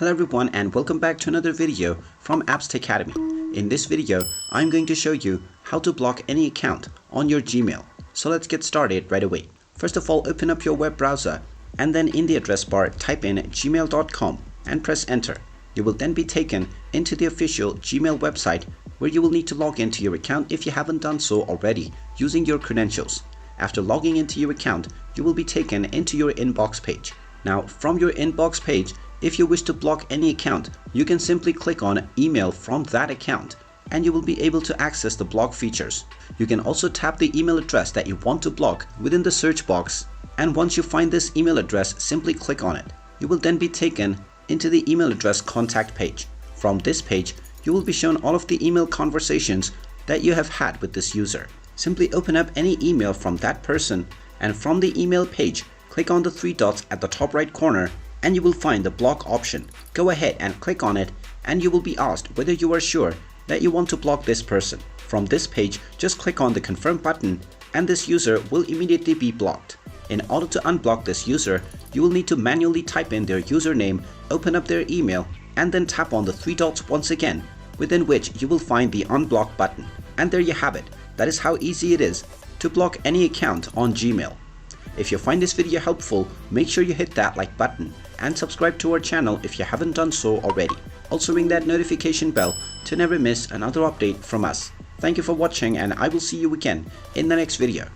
Hello everyone and welcome back to another video from Appsacademy. In this video, I'm going to show you how to block any account on your Gmail. So let's get started right away. First of all, open up your web browser and then in the address bar type in gmail.com and press enter. You will then be taken into the official Gmail website where you will need to log into your account if you haven't done so already using your credentials. After logging into your account, you will be taken into your inbox page. Now from your inbox page, if you wish to block any account, you can simply click on email from that account and you will be able to access the block features. You can also tap the email address that you want to block within the search box, and once you find this email address, simply click on it. You will then be taken into the email address contact page. From this page, you will be shown all of the email conversations that you have had with this user. Simply open up any email from that person and from the email page, click on the three dots at the top right corner and you will find the block option. Go ahead and click on it and you will be asked whether you are sure that you want to block this person. From this page, just click on the confirm button and this user will immediately be blocked. In order to unblock this user, you will need to manually type in their username, open up their email and then tap on the three dots once again, within which you will find the unblock button. And there you have it. That is how easy it is to block any account on Gmail. If you find this video helpful, make sure you hit that like button and subscribe to our channel if you haven't done so already. Also ring that notification bell to never miss another update from us. Thank you for watching and I will see you again in the next video.